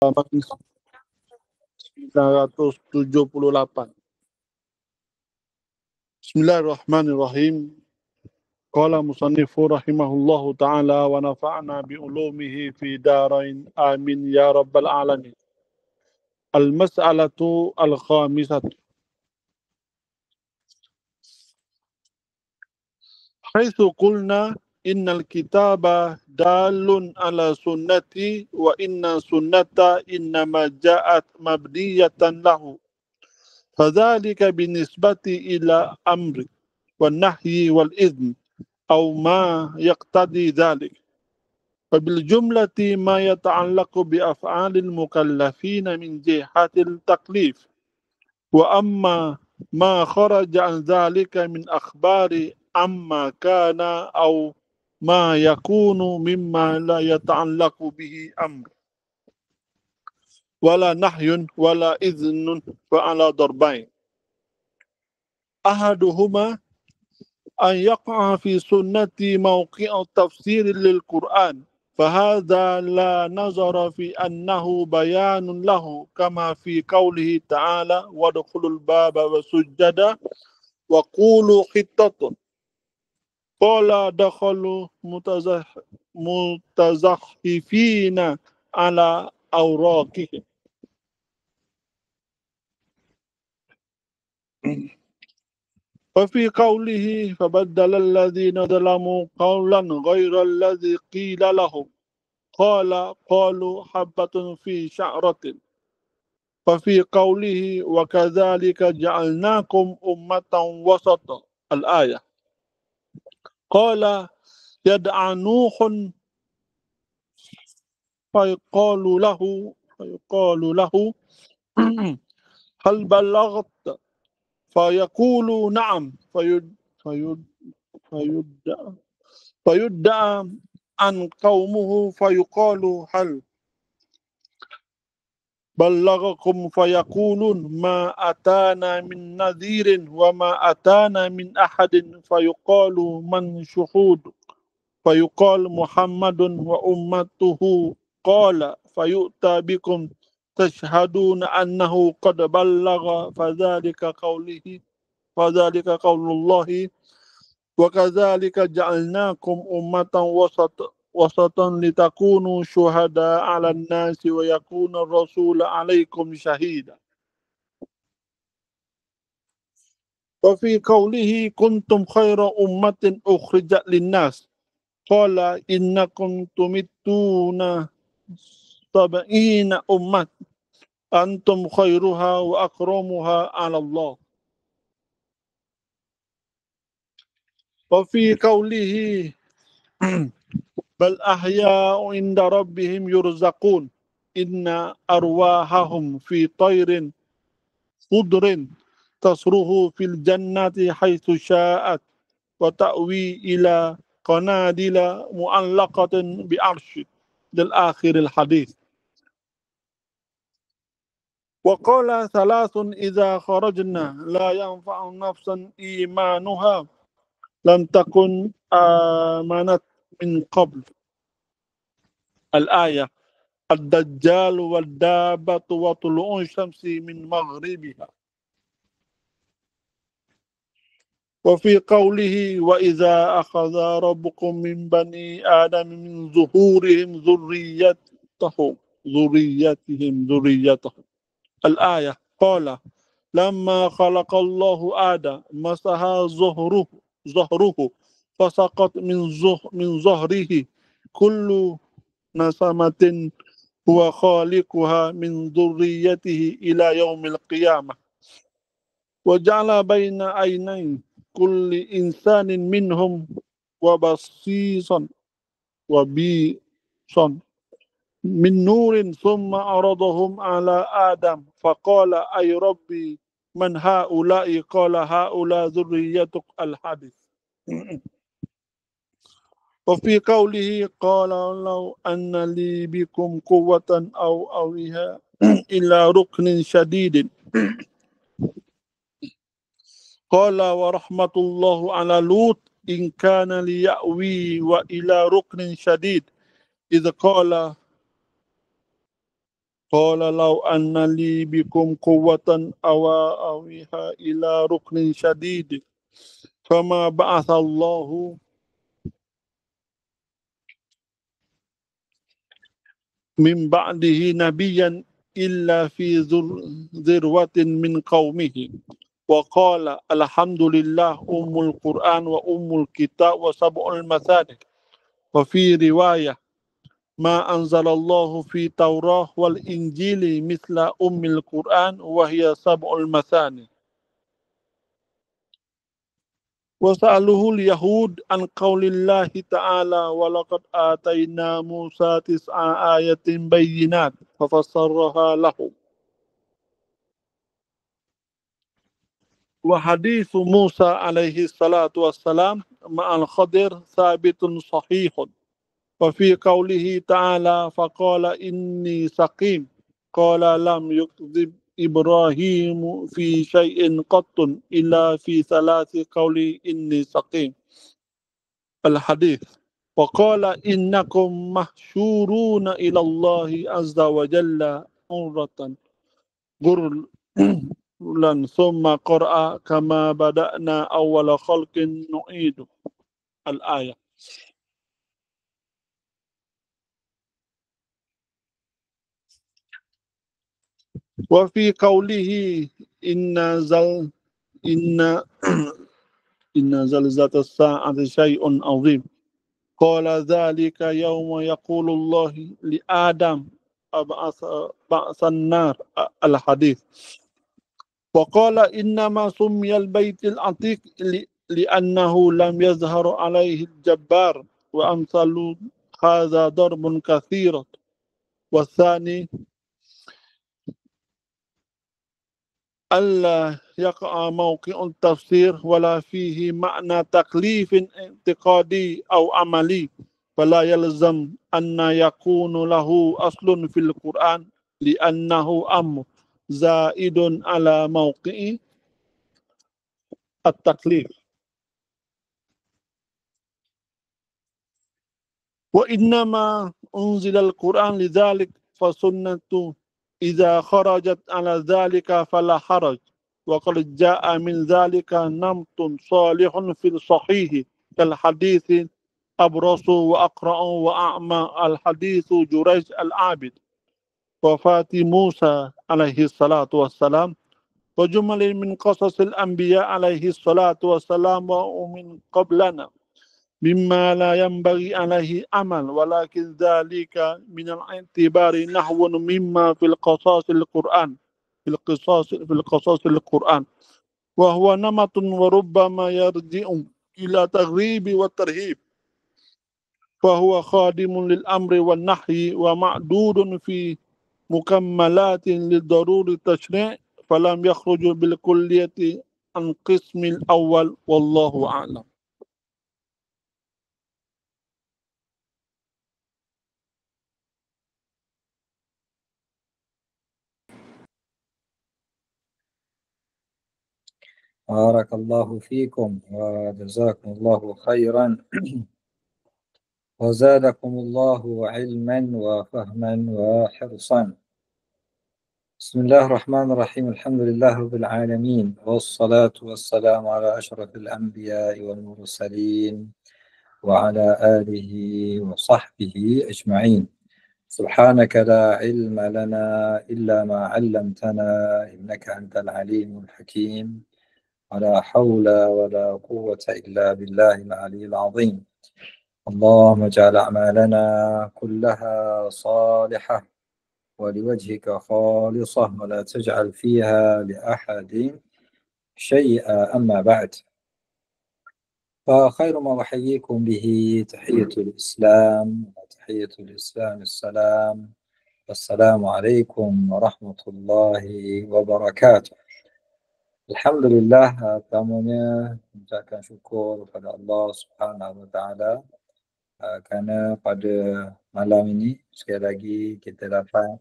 1978. Bismillahirrahmanirrahim. Qala musannifu rahimahullahu ta'ala wa nafa'na bi ulumihi fi darain amin ya rabbal alamin. Al-mas'alatu al-khamisatu. Haitsu qulna innal kitaba dalun ala sunnati wa inna sunnata innama ja'at mabdiyatan lahu. Fadzalika binisbati ila amri wan nahyi wal idhn أو ما يقتضي ذلك. فبالجملة ما يتعلق بأفعال المكلفين من جهة التكليف. وأما ما خرج عن ذلك من أخبار عما كان أو ما يكون مما لا يتعلق به أمر ولا نهي ولا إذن فعلى ضربين. أحدهما أن يقع في سنة موقع تفسير للقرآن، فهذا لا نظر في أنه بيان له كما في قوله تعالى وادخلوا الباب وسجدا وقولوا حطة قال دخلوا متزحفين على أوراقهم. وفي قوله فبدل الذين ظلموا قولا غير الذي قيل لهم قالوا حبة في شعرة. وفي قوله وكذلك جعلناكم أمة وسطا الآية. قال يدعى نوح فيقال له هل بلغت فيقول نعم فيدعى عن قومه فيقال هل بلغكم فيقولون ما أتانا من نذير وما أتانا من أحد فيقال من شهود فيقال محمد وأمته قال فيؤتى بكم تشهدون أنه قد بلغ فذلك قول الله وكذلك جعلناكم أمة وسطا لتكونوا شهداء على الناس ويكون الرسول عليكم شهيدا. وفي قوله كنتم خير أمة أخرجت للناس قال إنكم تمتون 70 أمة أنتم خيرها وأكرمها على الله. وفي قوله بل أحياء عند ربهم يرزقون إن أرواحهم في طير خضر تصرخ في الجنة حيث شاءت وتأوي إلى قناديل معلقة بعرش للآخر الحديث. وقال ثلاث إذا خرجنا لا ينفع نفسا إيمانها لم تكن آمنت من قبل الآية. الدجال والدابة وطلوع الشمس من مغربها. وفي قوله وإذا أخذ ربكم من بني آدم من ظهورهم ذريتهم الآية. قال لما خلق الله آدم مسح ظهره فسقط من ظهره كل نسمة هو خالقها من ذريته إلى يوم القيامة. وجعل بين عينين كل إنسان منهم وبصيصا من نور ثم عرضهم على آدم فقال أي ربي من هؤلاء قال هؤلاء ذريتك الحديث. وفي قوله قال لو أن لي بكم قوة أو أويها إلى ركن شديد قال ورحمة الله على لوط إن كان ليأوي وإلى ركن شديد إذ قال قال لو أن لي بكم قوة أو أويها إلى ركن شديد فما بعث الله من بعده نبيا إلا في ذروة من قومه وقال الحمد لله أم القرآن وأم الكتاب وسبع المثاني. وفي رواية ما أنزل الله في التوراة والإنجيل مثل أم القرآن وهي سبع المثاني. وسأله اليهود عن قول الله تعالى ولقد آتينا موسى 9 آيات بينات ففسرها له. وحديث موسى عليه الصلاة والسلام مع الخضر ثابت صحيح. وفي قوله تعالى فقال إني سقيم قال لم يكذب إبراهيم في شيء قط إلا في 3 قوله إني سقيم الحديث. وقال إنكم محشورون إلى الله عز وجل مرة غرلا ثم قرأ كما بدأنا أول خلق نعيد الآية. وفي قوله إن زل إن إن زلزلة الساعة شيء عظيم قال ذلك يوم يقول الله لآدم أبعث بعث النار الحديث. وقال إنما سمي البيت العتيق لأنه لم يظهر عليه الجبار وأمثال هذا ضرب كثير. والثاني ألا يقع موقع التفسير ولا فيه معنى تكليف اعتقادي أو عملي فلا يلزم أن يكون له أصل في القرآن لأنه أمر زائد على موقع التكليف. وإنما أنزل القرآن لذلك فسنة إذا خرجت على ذلك فلا حرج. وقد جاء من ذلك نمط صالح في الصحيح كالحديث أبرص وأقرأ وأعمى الحديث جريج العابد وفاة موسى عليه الصلاة والسلام وجمل من قصص الأنبياء عليه الصلاة والسلام ومن قبلنا مما لا ينبغي عليه عمل ولكن ذلك من الاعتبار نحو مما في القصاص القرآن في القصاص القرآن وهو نمط وربما يرجع إلى تغريب والترهيب فهو خادم للأمر والنهي ومعدود في مكملات للضروري التشريع فلم يخرج بالكلية عن قسم الأول والله أعلم. بارك الله فيكم وجزاكم الله خيرا وزادكم الله علما وفهما وحرصا. بسم الله الرحمن الرحيم. الحمد لله رب العالمين والصلاة والسلام على أشرف الأنبياء والمرسلين وعلى آله وصحبه أجمعين. سبحانك لا علم لنا إلا ما علمتنا إنك أنت العليم الحكيم. ولا حول ولا قوة إلا بالله العلي العظيم. اللهم اجعل أعمالنا كلها صالحة ولوجهك خالصة ولا تجعل فيها لأحد شيئا. أما بعد، فخير ما أحييكم به تحية الإسلام وتحية الإسلام السلام. السلام عليكم ورحمة الله wabarakatuh. Alhamdulillah, pertamanya mengucapkan syukur kepada Allah Subhanahu Wa Taala kerana pada malam ini sekali lagi kita dapat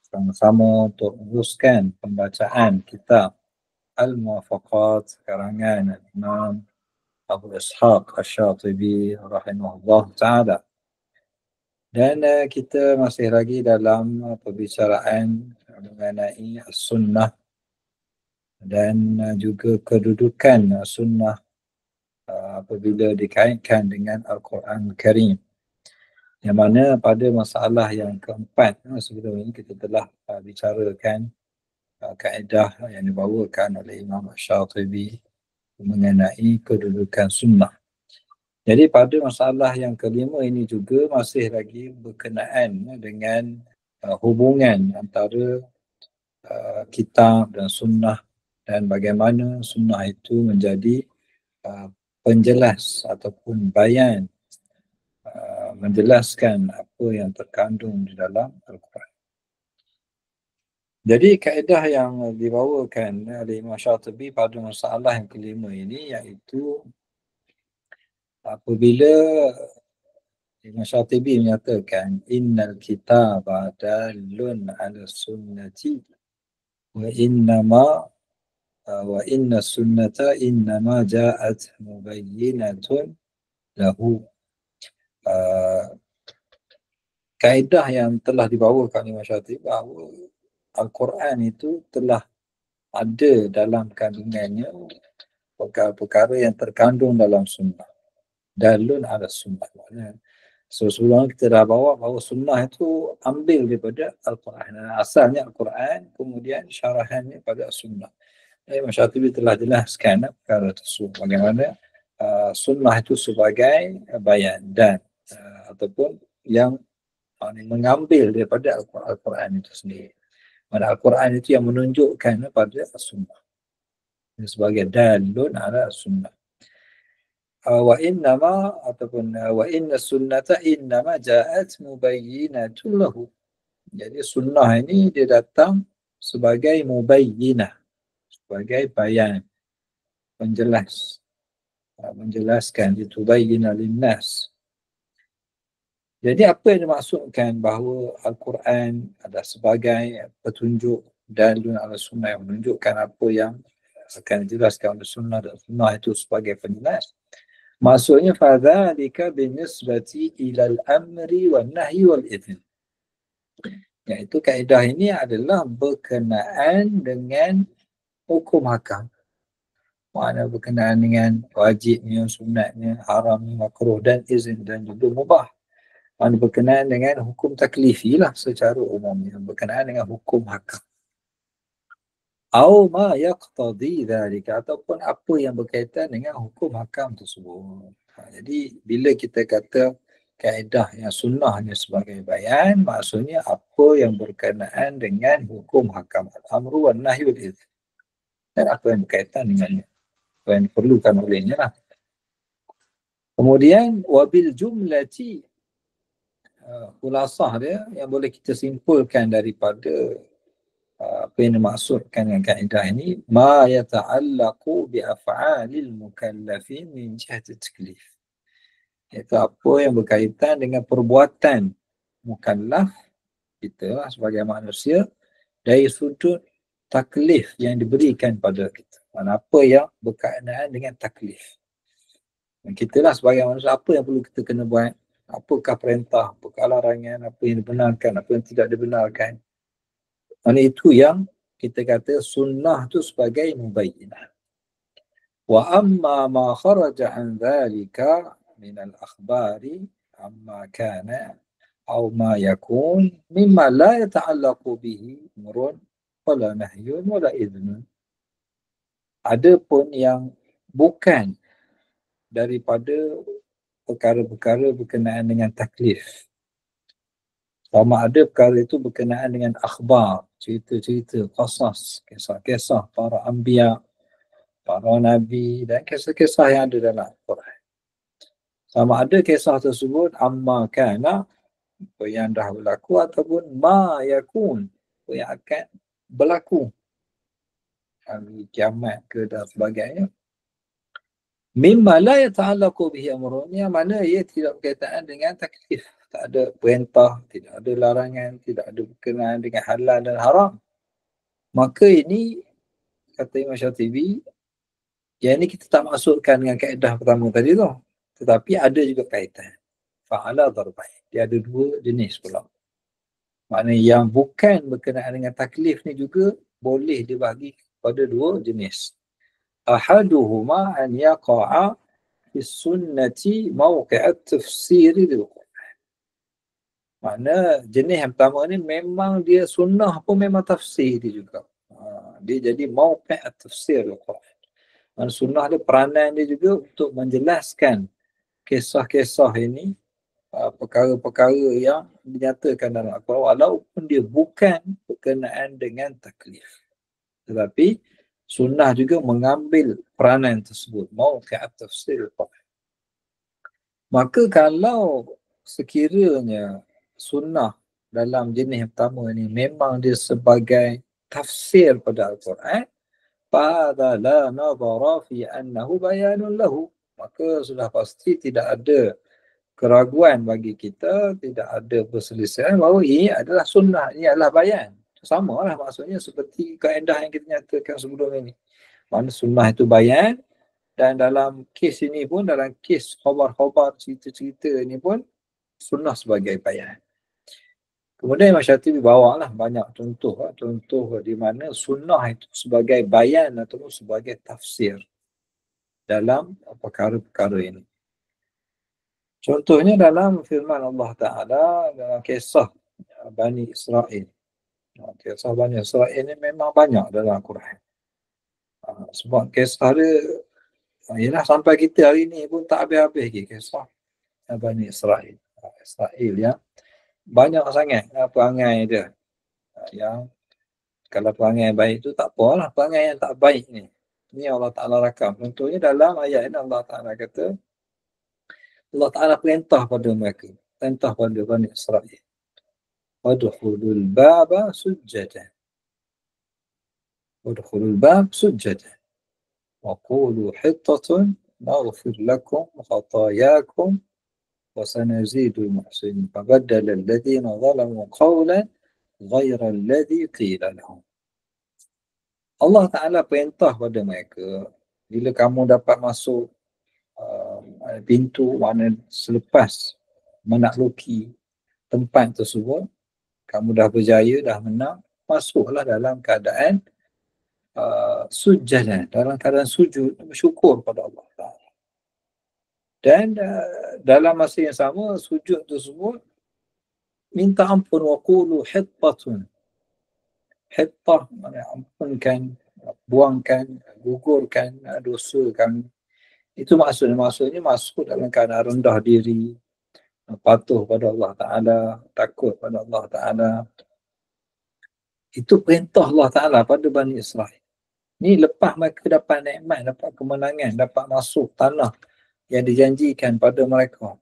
sama-sama untuk meneruskan pembacaan kitab Al-Muwafaqat karangan Imam Abu Ishaq Asy-Syatibi rahimahullah taala. Dan kita masih lagi dalam perbicaraan mengenai sunnah dan juga kedudukan sunnah apabila dikaitkan dengan Al-Quran Karim. Yang mana pada masalah yang keempat sebelum ini kita telah bicarakan kaedah yang dibawakan oleh Imam Syatibi mengenai kedudukan sunnah. Jadi pada masalah yang kelima ini juga masih lagi berkenaan dengan hubungan antara kitab dan sunnah dan bagaimana sunnah itu menjadi penjelas ataupun bayan menjelaskan apa yang terkandung di dalam Al-Quran. Jadi kaedah yang dibawakan oleh Imam Syatibi pada masalah yang kelima ini iaitu apabila Imam Syatibi menyatakan innal kitaba dalun ala sunnati wa inna sunnata innama ja'at mubayyinatun lahu. Kaedah yang telah dibawakan Imam Syatibi bahawa Al-Quran itu telah ada dalam kandungannya perkara-perkara yang terkandung dalam sunnah. Dalun ala sunnah. So sebelum kita dah bawa bahawa sunnah itu ambil daripada Al-Quran. Asalnya Al-Quran, kemudian syarahannya pada sunnah. Imam Syatibi telah jelaskan perkara tersebut. Bagaimana sunnah itu sebagai bayan dan ataupun yang mengambil daripada Al-Quran itu sendiri. Mana Al-Quran itu yang menunjukkan pada sunnah. Sebagai dalun ala sunnah. Wa innama ataupun wa inna sunnata innama ja'at mubayyinatun lahu. Jadi sunnah ini dia datang sebagai mubayyinah, sebagai bayan, penjelas, menjelaskan, ditubayyina linnas. Jadi apa yang dimaksudkan bahawa Al-Quran ada sebagai petunjuk dalun ala sunnah yang menunjukkan apa yang akan dijelaskan oleh sunnah dan sunnah itu sebagai penjelas. Maksudnya fadzalika binisbati ilal amri wan nahyi wal idhn. Iaitu kaedah ini adalah berkenaan dengan hukum hakam. Mana berkenaan dengan wajibnya, sunatnya, haramnya, makruh dan izin dan juga mubah. Mana berkenaan dengan hukum taklifi lah secara umumnya, berkenaan dengan hukum hakam. Au ma yaqtadi dhalika, ataupun apa yang berkaitan dengan hukum hakam tersebut. Jadi bila kita kata kaedah yang sunnahnya sebagai bayan, maksudnya apa yang berkenaan dengan hukum hakam, al-amru wan nahyu wal idhn. Dan apa yang berkaitan dengannya, apa yang diperlukan olehnya lah. Kemudian wabil jumlati, khulasah dia yang boleh kita simpulkan daripada apa yang dimaksudkan dengan kaedah ini, ma yata'allaqu bi af'alil mukallafin min jihati taklif. Iaitu apa yang berkaitan dengan perbuatan mukallaf kita lah sebagai manusia dari sudut taklif yang diberikan pada kita. Apa yang berkaitan dengan taklif. Dan kita lah sebagai manusia, apa yang perlu kita kena buat, apakah perintah, apakah larangan, apa yang dibenarkan, apa yang tidak dibenarkan. Itu yang kita kata sunnah tu sebagai mubayyinah. Wa amma ma kharaja an dhalika min al-akhbari amma kana aw ma yakun mimma la yata'allaqu bihi amrun wala nahyun wala idhnun. Adapun yang bukan daripada perkara-perkara berkenaan dengan taklif. Sama ada perkara itu berkenaan dengan akhbar, cerita-cerita, qasas, kisah-kisah para anbiya, para nabi dan kisah-kisah yang ada dalam Al-Quran. Sama ada kisah tersebut amma kana, apa yang dah berlaku, ataupun ma yakun, apa yang akan berlaku, hari kiamat ke dan sebagainya. Mimma la yata'allaqu bihi amrun, yang mana ia tidak berkaitan dengan taklif. Tak ada perintah, tidak ada larangan, tidak ada berkenaan dengan halal dan haram. Maka ini, kata Imam Syatibi, yang ini kita tak masukkan dengan kaedah pertama tadi tu. Tetapi ada juga kaitan. Fa'ala darbain. dia ada dua jenis pula. Maknanya yang bukan berkenaan dengan taklif ni juga boleh dibagi pada dua jenis. Ahaduhuma an yaqa'a fi sunnati mawqi'at tafsiri lil Quran. Makna jenis yang pertama ni memang dia sunnah pun memang tafsir dia juga. Dia jadi mawqi'at tafsir lil Quran. Maksudnya sunnah dia peranan dia juga untuk menjelaskan kisah-kisah ini, perkara-perkara yang dinyatakan dalam Al-Quran walaupun dia bukan berkenaan dengan taklif. Tetapi sunnah juga mengambil peranan tersebut, mawqi'at tafsir Al-Quran. Maka kalau sekiranya sunnah dalam jenis yang pertama ni memang dia sebagai tafsir pada Al-Quran, fahadha la nadhara fi annahu bayanun lahu. Maka sudah pasti tidak ada keraguan bagi kita, tidak ada perselisihan bahawa ini adalah sunnah, ini adalah bayan. Sama lah maksudnya seperti kaedah yang kita nyatakan sebelum ini. Mana sunnah itu bayan, dan dalam kes ini pun, dalam kes khabar-khabar, cerita-cerita ini pun, sunnah sebagai bayan. Kemudian Imam Syatibi bawalah banyak contoh di mana sunnah itu sebagai bayan atau sebagai tafsir dalam perkara-perkara ini. Contohnya dalam firman Allah Ta'ala dalam kisah Bani Israel. Kisah Bani Israel ini memang banyak dalam Al-Quran. Sebab kisah dia, ialah sampai kita hari ini pun tak habis-habis lagi kisah Bani Israel. Israel yang banyak sangat perangai dia. Yang kalau perangai baik tu tak apalah, perangai yang tak baik ni. Ini Allah Ta'ala rakam. Contohnya dalam ayat ini Allah Ta'ala kata, Allah Ta'ala perintah pada mereka, perintah pada Bani Israel. Wadkhulul baba sujjadan. Wadkhulul bab sujjadan. Wa qulu hittatun naghfir lakum khatayakum wa sanazidul muhsinin. Fabaddala alladhina zalamu qawlan ghayra alladhi qila lahum. Allah Ta'ala perintah pada mereka, bila kamu dapat masuk pintu, mana selepas menakluki tempat tersebut, kamu dah berjaya, dah menang, masuklah dalam keadaan sujud, dalam keadaan sujud, bersyukur pada Allah Ta'ala. Dan dalam masa yang sama, sujud tersebut minta ampun, wa qulu hittatun. Hittah maknanya ampunkan, buangkan, gugurkan dosa kami. Itu maksudnya masuk dalam keadaan rendah diri, patuh pada Allah Ta'ala, takut pada Allah Ta'ala. Itu perintah Allah Ta'ala pada Bani Israel. Ni lepas mereka dapat nikmat, dapat kemenangan, dapat masuk tanah yang dijanjikan pada mereka.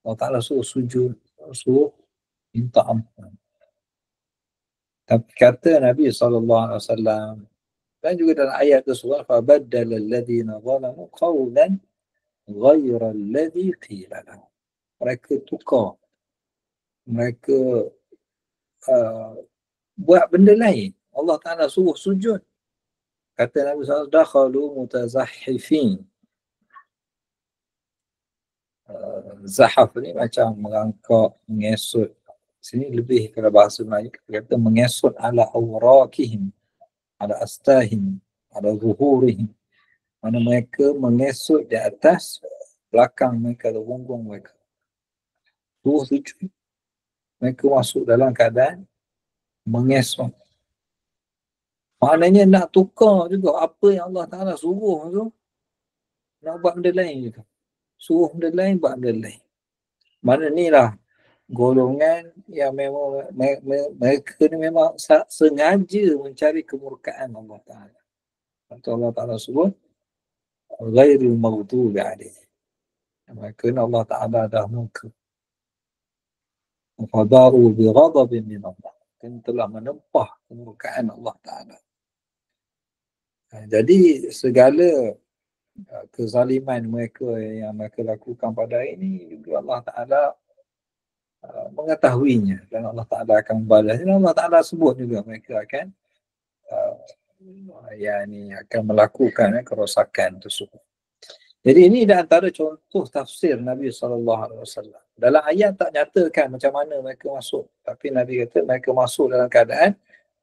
Allah Ta'ala suruh sujud, suruh minta ampun. Tapi kata Nabi SAW, dan juga dalam ayat tersebut, فَبَدَّلَ الَّذِينَ ظَلَمُوا قَوْلًا غَيْرَ الَّذِي قِيلَ لَهُمْ. Mereka tukar. Mereka buat benda lain. Allah Ta'ala suruh sujud. Kata Nabi SAW, دَخَلُوا مُتَزَحِّفِينَ. Zahaf ni macam merangkak, mengesut. Sini lebih kalau bahasa Melayu, kata mengesut ala awraqihim, ala astahim, ala zuhurihim. Mana mereka mengesut di atas belakang mereka atau punggung mereka. Suruh sujud. Mereka masuk dalam keadaan mengesut. Maknanya nak tukar juga apa yang Allah Ta'ala suruh tu, nak buat benda lain juga. Suruh benda lain, buat benda lain. Mana ni lah golongan yang memang mereka ni memang sengaja mencari kemurkaan Allah Ta'ala. Allah Ta'ala sebut ghairil maghdubi alaihim. Mereka ni Allah Ta'ala dah murka. Fadaru bi ghadabin min Allah. Mereka telah menempah kemurkaan Allah Ta'ala. Jadi segala kezaliman mereka yang mereka lakukan pada hari ini juga Allah Ta'ala mengetahuinya, dan Allah Ta'ala akan membalas. Dan Allah Ta'ala sebut juga mereka akan akan melakukan kerosakan tersebut. Jadi ini di antara contoh tafsir Nabi SAW. Dalam ayat tak nyatakan macam mana mereka masuk. Tapi Nabi kata mereka masuk dalam keadaan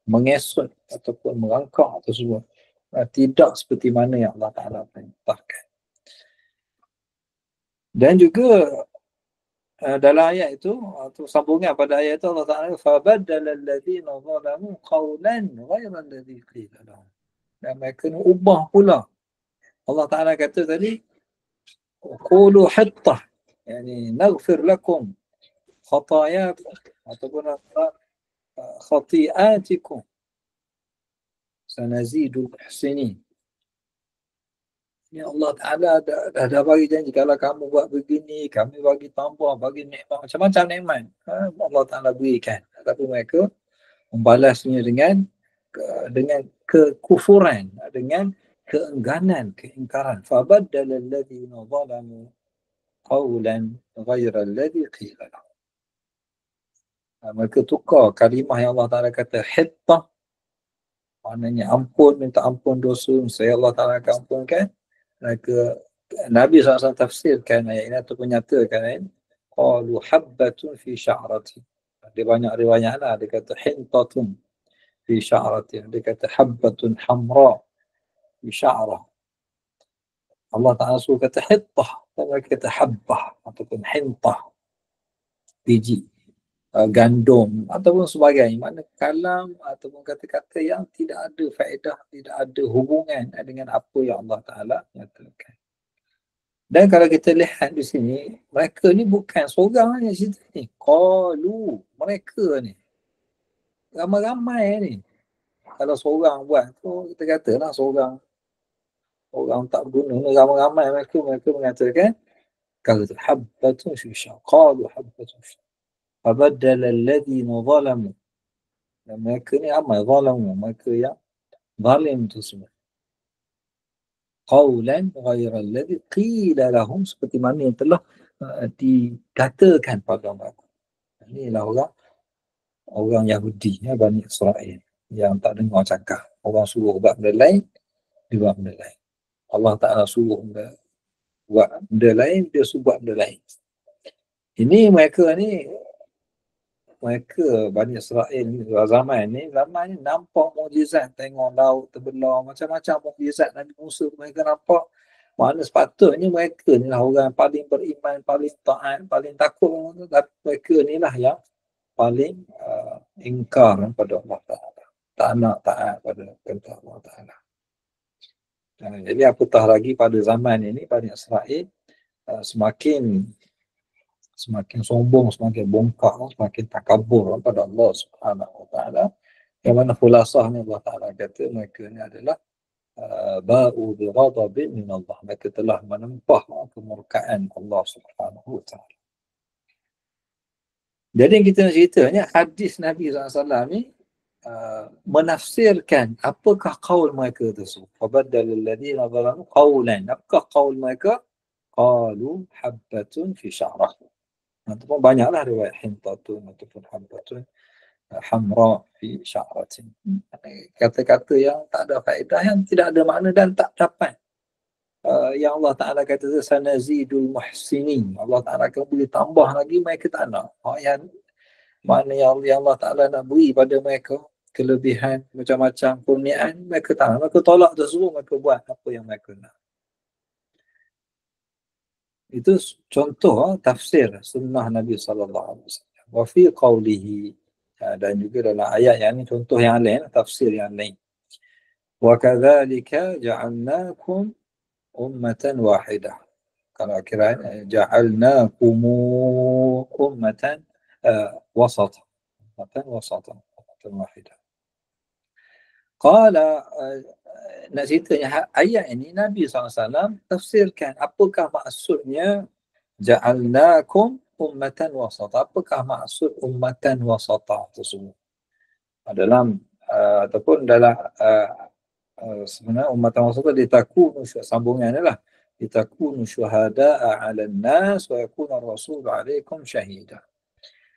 mengesot ataupun merangkak atau semua. Tidak seperti mana yang Allah Ta'ala perintahkan. Dan juga dalam ayat itu, atau sambungan pada ayat itu, Allah Ta'ala فَبَدَّلَ الَّذِينَ ظَلَمُوا قَوْلًا غَيْرَ الَّذِي قِيلَ لَهُمْ. Dan mereka ni ubah pula. Allah Ta'ala kata tadi, قُولُوا حِطَّةً يعني نغفر لكم خطاياكم ataupun خطيئاتكم سنزيد المحسنين. Ya Allah Ta'ala dah bagi janji kalau kamu buat begini, kami bagi tambah, bagi nikmat, macam-macam nikmat. Allah Ta'ala berikan. Tapi mereka membalasnya dengan kekufuran, dengan keengganan, keingkaran. فَبَدَّلَ الَّذِينَ ظَلَمُوا قَوْلًا غَيْرَ الَّذِي قِيلَ لَهُمْ. Mereka tukar kalimah yang Allah Ta'ala kata hittah, maknanya ampun, minta ampun dosa, saya Allah Ta'ala akan ampunkan. Mereka, Nabi SAW tafsirkan ayat ini ataupun nyatakan qalu habbatun fi sya'rati. Dia banyak riwayat lah, dia kata hintatun fi sya'rati, dia kata habbatun hamra fi sya'rah. Allah Ta'ala suruh kata hittah, mereka kata habbah ataupun hintah, biji gandum ataupun sebagainya. Makna kalam ataupun kata-kata yang tidak ada faedah, tidak ada hubungan dengan apa yang Allah Ta'ala nyatakan. Dan kalau kita lihat di sini, mereka ni bukan seorang yang cerita ni. Qalu, mereka ni. Ramai-ramai ni. Kalau seorang buat tu, kita katalah seorang tak berguna. Ramai-ramai mereka mengatakan, kalau tu habbatun syusha. Qalu habbatun syusha. Fabaddala alladhina zalamu. Dan mereka ni ramai zalamu. Mereka yang zalim tu semua. Qawlan ghayra alladhi qila lahum, seperti mana yang telah dikatakan pada mereka. Inilah orang Yahudi, Bani Israel, yang tak dengar cakap. Orang suruh buat benda lain, dia buat benda lain. Allah Ta'ala suruh buat benda lain, dia suruh buat benda lain. Ini mereka Bani Israel ni, zaman ni nampak mukjizat, tengok laut terbelah, macam-macam mukjizat Nabi Musa mereka nampak. Mana sepatutnya mereka ni lah orang paling beriman, paling taat, paling takut. Tapi mereka ni lah yang paling ingkar pada Allah Ta'ala. Tak nak taat pada perintah Allah Ta'ala. Jadi apatah lagi pada zaman ini, Bani Israel semakin sombong, semakin bongkar, semakin takabur pada Allah Subhanahu Wa Ta'ala. Yang mana khulasahnya Allah Ta'ala kata mereka ni adalah ba'u bi ghadabin min Allah. Mereka telah menempah kemurkaan Allah Subhanahu Wa Ta'ala. Jadi yang kita nak ceritanya, hadis Nabi SAW ni menafsirkan apakah qaul mereka tersebut. Fabaddala alladhina zalamu qawlan. Apakah qaul mereka? Qalu habbatun fi sya'rah. Ataupun banyaklah riwayat hintatun ataupun habbatun hamra fi sya'ratin. Kata-kata yang tak ada faedah, yang tidak ada makna dan tak dapat. Yang Allah Ta'ala kata sanazidul muhsinin. Allah Ta'ala akan boleh tambah lagi, mereka tak nak. Yang mana yang Allah Ta'ala nak beri pada mereka, kelebihan, macam-macam kurniaan, mereka tak nak. Mereka tolak tersebut, mereka buat apa yang mereka nak. Itu contoh tafsir sunnah Nabi SAW. Wa fi qawlihi, dan juga dalam ayat yang ini contoh yang lain, tafsir yang lain. Wa kadzalika ja'alnakum ummatan wahidah. Kalau akhirnya ja'alnakum ummatan wasata. Ummatan wasata. Ummatan wahidah. Qala, nak ceritanya ayat ini Nabi SAW tafsirkan apakah maksudnya ja'alnakum ummatan wasata. Apakah maksud ummatan wasata tersebut? Dalam ataupun dalam sebenarnya ummatan wasata litakunu, sambungannya lah, litakunu syuhada'a 'alan nas wa yakuna ar-rasul 'alaikum syahida.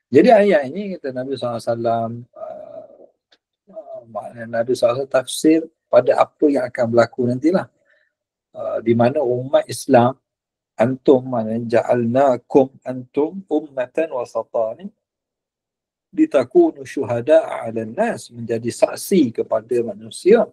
Jadi ayat ini kata Nabi SAW, maknanya Nabi SAW tafsir pada apa yang akan berlaku nantilah, di mana umat Islam Antum maknanya ja'alnakum antum ummatan wasatan litakunu syuhada'a 'alan nas, menjadi saksi kepada manusia.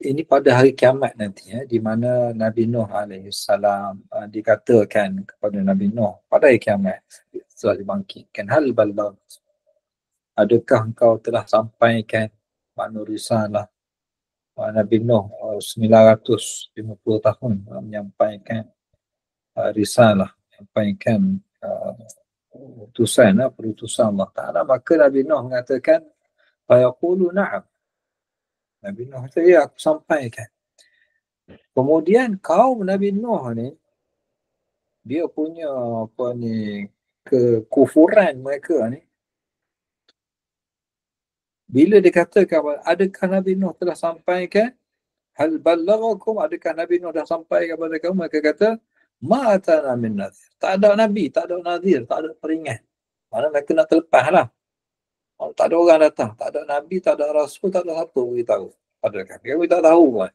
Ini pada hari kiamat nanti, di mana Nabi Nuh alaihissalam dikatakan kepada Nabi Nuh pada hari kiamat setelah dibangkitkan, hal balagh, adakah engkau telah sampaikan makna risalah. Nabi Nuh 950 tahun menyampaikan risalah, menyampaikan perutusan Allah Ta'ala. Maka Nabi Nuh mengatakan fayaqulu na'am. Nabi Nuh kata, ya, aku sampaikan. Kemudian kaum Nabi Nuh ni, dia punya kekufuran mereka ni, bila dikatakan adakah Nabi Nuh telah sampaikan, hal balaghakum, adakah Nabi Nuh dah sampai kepada kamu, mereka kata ma atana min nadhir, tak ada Nabi, tak ada nadhir, tak ada peringat. Mana mereka nak terlepas lah. Tak ada orang datang, tak ada Nabi, tak ada Rasul, tak ada satu beritahu pada kami. Kami tak tahu kan.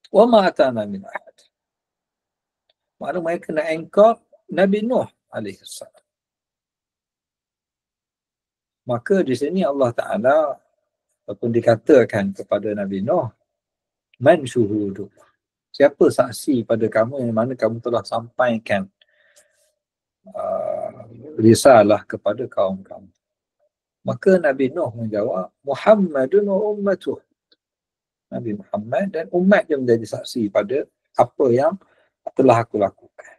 Wa ma atana min ahad. Mana mereka nak engkar Nabi Nuh alaihissalam. Maka di sini Allah Ta'ala ataupun dikatakan kepada Nabi Nuh, man syuhudu, siapa saksi pada kamu yang mana kamu telah sampaikan risalah kepada kaum kamu. Maka Nabi Nuh menjawab, Muhammadun wa ummatuh. Nabi Muhammad dan umat dia menjadi saksi pada apa yang telah aku lakukan.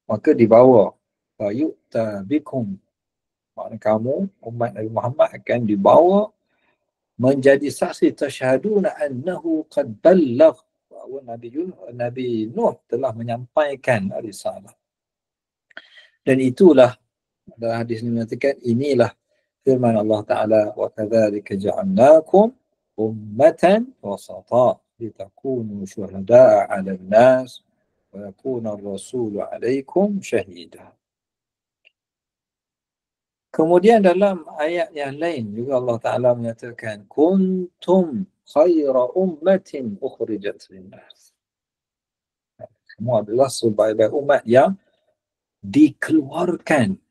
Maka dibawa yu'ta bikum, maknanya kamu umat Nabi Muhammad akan dibawa menjadi saksi tasyhaduna annahu qad ballagh, bahawa Nabi Nuh telah menyampaikan risalah. Dan itulah dalam hadis ini mengatakan, inilah firman Allah Ta'ala, wa kadzalika ja'alnakum ummatan wasata litakunu syuhada'a 'alan nas wa yakuna ar-rasulu 'alaikum syahida. Kemudian dalam ayat yang lain juga Allah Ta'ala menyatakan, kuntum khaira ummatin ukhrijat lin-nas. Kamu adalah sebaik-baik umat yang dikeluarkan.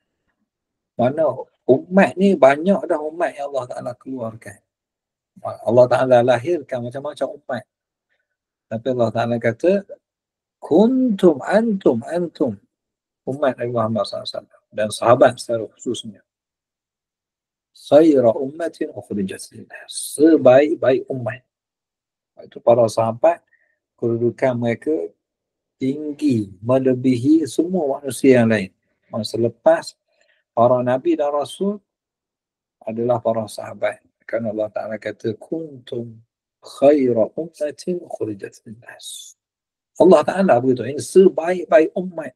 Mana umat ni banyak dah umat yang Allah Ta'ala keluarkan. Allah Ta'ala lahirkan macam-macam umat. Tapi Allah Ta'ala kata, kuntum antum umat Nabi Muhammad SAW dan sahabat secara khususnya, khaira ummatin ukhrijat lin-nas, sebaik-baik umat. Itu para sahabat, kedudukan mereka tinggi melebihi semua manusia yang lain. Masa lepas para Nabi dan Rasul adalah para sahabat. Kerana Allah Ta'ala kata, kuntum khaira ummatin ukhrijat lin-nas. Allah Ta'ala beritahu, ini sebaik-baik umat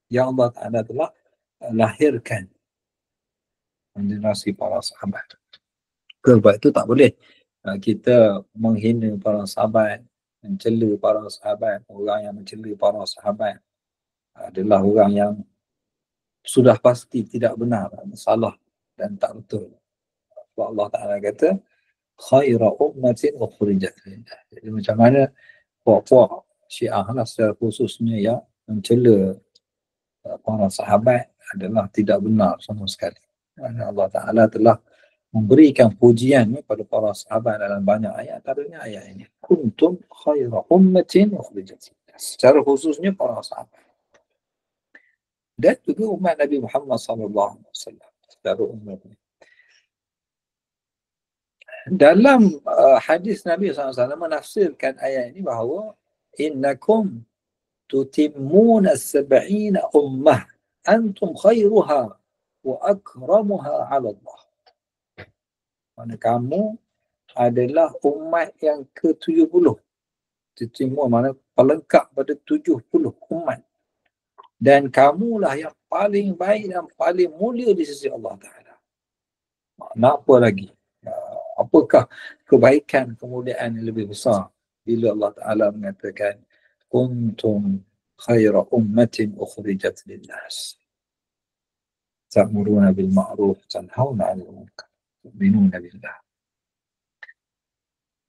yang Allah Ta'ala telah lahirkan generasi para sahabat. Sebab itu tak boleh kita menghina para sahabat, mencela para sahabat. Orang yang mencela para sahabat adalah orang yang sudah pasti tidak benar, salah dan tak betul. Sebab Allah Ta'ala kata, khaira ummatin ukhrijat lin-nas. Jadi macam mana puak-puak Syiah lah secara khususnya yang mencela para sahabat adalah tidak benar sama sekali. Kerana Allah Ta'ala telah memberikan pujian pada para sahabat dalam banyak ayat. Antaranya ayat ini, kuntum khaira ummatin ukhrijat lin-nas. Secara khususnya para sahabat. Dan juga umat Nabi Muhammad SAW secara umumnya. Dalam hadis Nabi SAW menafsirkan ayat ini bahawa innakum tutimmuna sab'ina ummah antum khairuha wa akramuha 'ala Allah. Mana kamu adalah umat yang ke-70. Titimur mana pelengkap pada 70 umat. Dan kamulah yang paling baik dan paling mulia di sisi Allah Ta'ala. Nak apa lagi? Apakah kebaikan, kemuliaan yang lebih besar bila Allah Ta'ala mengatakan kuntum khaira ummatin ukhrijat lin-nas ta'muruna bil ma'ruf tanhauna 'anil munkar tu'minuna billah.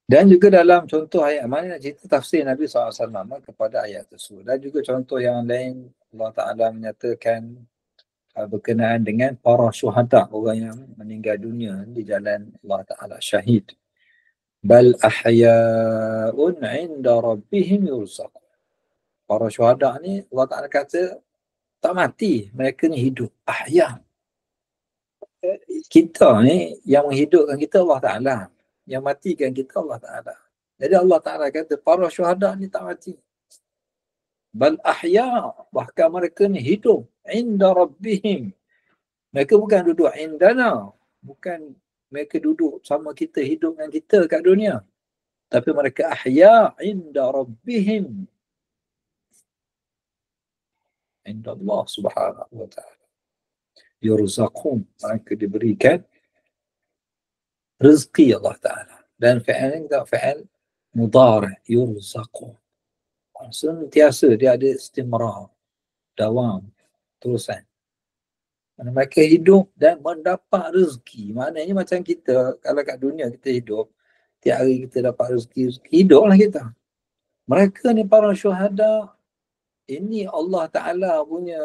Dan juga dalam contoh ayat, mana nak cerita tafsir Nabi SAW kepada ayat tersebut. Dan juga contoh yang lain, Allah Ta'ala menyatakan berkenaan dengan para syuhada, orang yang meninggal dunia di jalan Allah Ta'ala, syahid. Bal ahya'un 'inda rabbihim yurzaqun. Para syuhada ni Allah Ta'ala kata tak mati, mereka ni hidup, ahya. Kita ni yang menghidupkan kita Allah Ta'ala, yang matikan kita Allah Ta'ala. Jadi Allah Ta'ala kata para syuhada ni tak mati. Bal ahya, bahkan mereka ni hidup, inda rabbihim. Mereka bukan duduk indana, bukan mereka duduk sama kita, hidup dengan kita kat dunia. Tapi mereka ahya inda rabbihim, inda Allah Subhanahu wa ta'ala. Yurzaqun, mereka diberikan rezeki Allah Ta'ala. Dan fi'al ini tak fi'al mudhari', yurzaqun. Sentiasa dia ada istimrar, dawam, terusan. Mereka hidup dan mendapat rezeki. Maknanya macam kita, kalau kat dunia kita hidup, tiap hari kita dapat rezeki, hiduplah kita. Mereka ni para syuhada, ini Allah Ta'ala punya,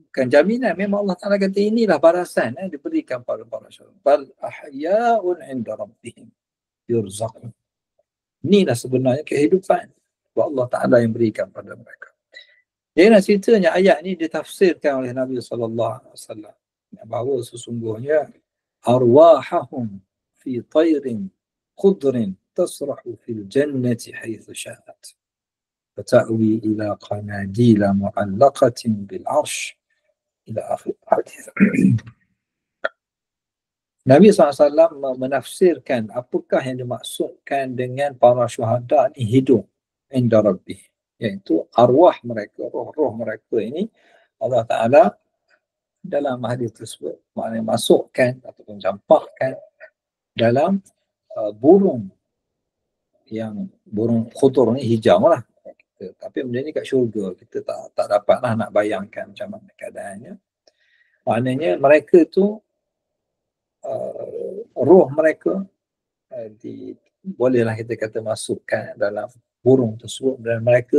bukan jaminan, memang Allah Ta'ala kata inilah balasan diberikan pada para syuhada. Bal ahya'un 'inda rabbihim yurzaqun. Inilah sebenarnya kehidupan Allah Ta'ala yang berikan pada mereka. Jadi nak ceritanya ayat ni ditafsirkan oleh Nabi SAW bahawa sesungguhnya arwahahum fi tayrin khudrin tasrahu fil jannati haythu sya'at fata'wi ila qanadila mu'allaqatin bil arsh ila akhir hadis. Nabi SAW menafsirkan apakah yang dimaksudkan dengan para syuhada ni hidup inda rabbih, iaitu arwah mereka, roh-roh mereka ini Allah Ta'ala dalam hadis tersebut maknanya masukkan ataupun campakkan dalam burung, yang burung khudur ni hijau lah. Tapi benda ni kat syurga, kita tak dapatlah nak bayangkan macam mana keadaannya. Maknanya mereka tu roh mereka bolehlah kita kata masukkan dalam burung tersebut dan mereka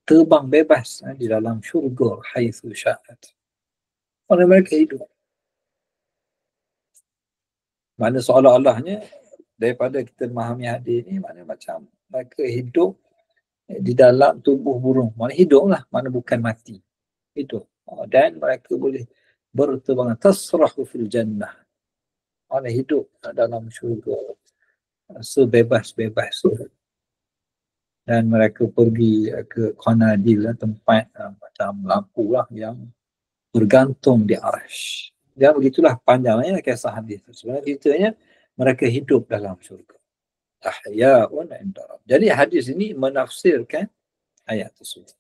terbang bebas di dalam syurga haitsu sya'at. Mana mereka hidup. Mana seolah-olahnya daripada kita memahami hadis ni, mana macam mereka hidup di dalam tubuh burung. Mana hiduplah, mana bukan mati. Hidup. Dan mereka boleh berterbangan tasrahu fil jannah. Mana hidup dalam syurga sebebas-bebas. Dan mereka pergi ke qanadil, tempat macam lampu lah yang bergantung di arsh. Dan begitulah panjangnya kisah hadis. Sebenarnya ceritanya mereka hidup dalam syurga. Ahya'un 'inda rabb. Jadi hadis ini menafsirkan ayat tersebut.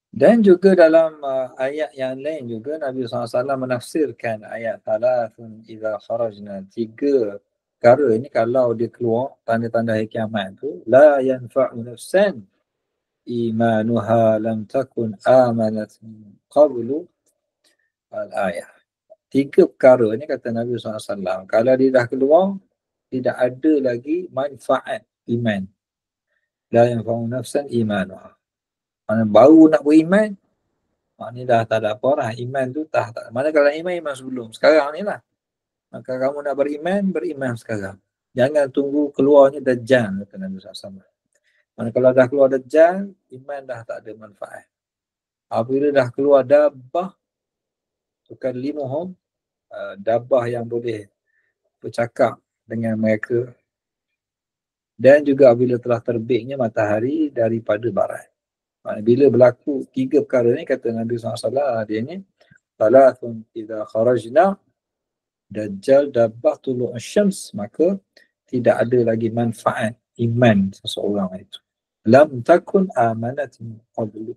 Dan juga dalam ayat yang lain juga Nabi SAW menafsirkan ayat thalathun idza kharajna, 3 perkara ini kalau dia keluar, tanda-tanda hari kiamat tu, la yanfa'u nafsan imanuha lam takun amanat min qablu al-ayah. 3 perkara ni kata Nabi SAW, kalau dia dah keluar, tidak ada lagi manfaat iman. La yanfa'u nafsan imanuha. Mana baru nak beriman, ni dah tak ada apa lah. Iman tu tak. Mana kalau iman sebelum. Sekarang ni lah. Maka kamu nak beriman sekarang. Jangan tunggu keluarnya Dajjal, kata Nabi SAW. Mana kalau dah keluar Dajjal, iman dah tak ada manfaat. Apabila dah keluar Dabbah, bukan limuhum, Dabbah yang boleh bercakap dengan mereka. Dan juga apabila telah terbitnya matahari daripada barat. Bila berlaku 3 perkara ni, kata Nabi SAW, dia ni thalathun idza kharajna Dajjal Dabbah tulu'u syams, maka tidak ada lagi manfaat iman seseorang itu. Lam takun amanat min qablu.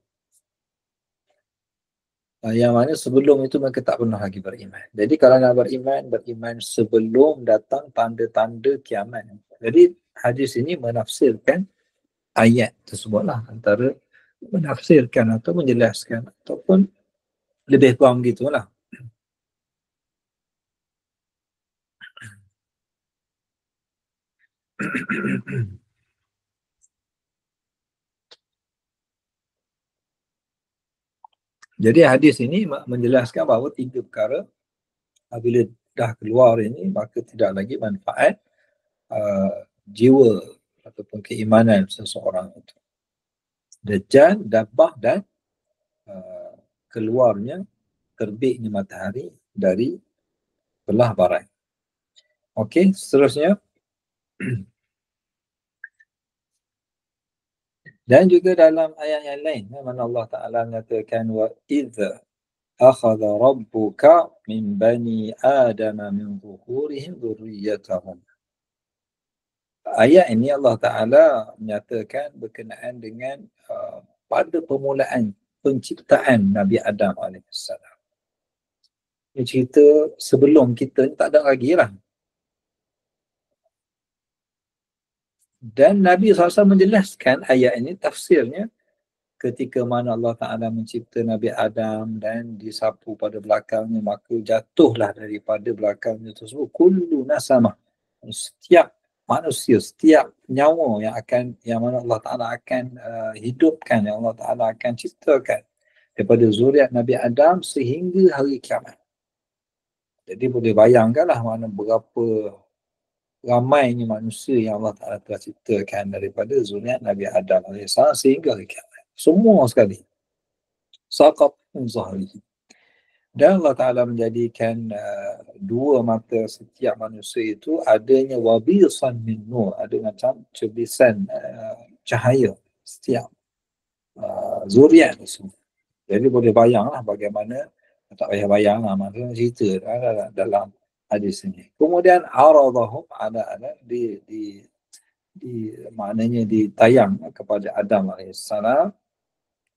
Yang mana sebelum itu mereka tak pernah lagi beriman. Jadi kalau nak beriman sebelum datang tanda-tanda kiamat. Jadi hadis ini menafsirkan ayat tersebutlah, antara menafsirkan atau menjelaskan ataupun lebih kurang gitulah. Jadi hadis ini menjelaskan bahawa 3 perkara apabila dah keluar ini maka tidak lagi manfaat jiwa ataupun keimanan seseorang itu. Dajjal, Dabbah dan keluarnya terbitnya matahari dari belah barat. Okey, seterusnya. Dan juga dalam ayat yang lain, mana Allah Ta'ala mengatakan wa idza akhadha rabbuka min bani adama min zuhurihim dhurriyyatahum. Ayat ini Allah Ta'ala menyatakan berkenaan dengan pada permulaan penciptaan Nabi Adam AS. Ini cerita sebelum kita ni tak ada lagi lah. Dan Nabi SAW menjelaskan ayat ini, tafsirnya, ketika mana Allah Ta'ala mencipta Nabi Adam dan disapu pada belakangnya, maka jatuhlah daripada belakangnya tersebut kullu nasamah, setiap manusia, setiap nyawa yang mana Allah Ta'ala akan hidupkan, yang Allah Ta'ala akan ciptakan daripada zuriat Nabi Adam sehingga hari kiamat. Jadi boleh bayangkanlah mana berapa ramainya manusia yang Allah Ta'ala telah ciptakan daripada zuriat Nabi Adam AS sehingga hari kiamat. Semua sekali. Saqaf min zahrihi. Dan Allah Ta'ala menjadikan dua mata setiap manusia itu adanya wabisan min nur, ada macam cebisan cahaya setiap zuriat itu. Jadi boleh bayanglah bagaimana, tak payah bayang lah, maksudnya cerita dalam hadis ini. Kemudian aradahum ala maknanya ditayang kepada Adam AS.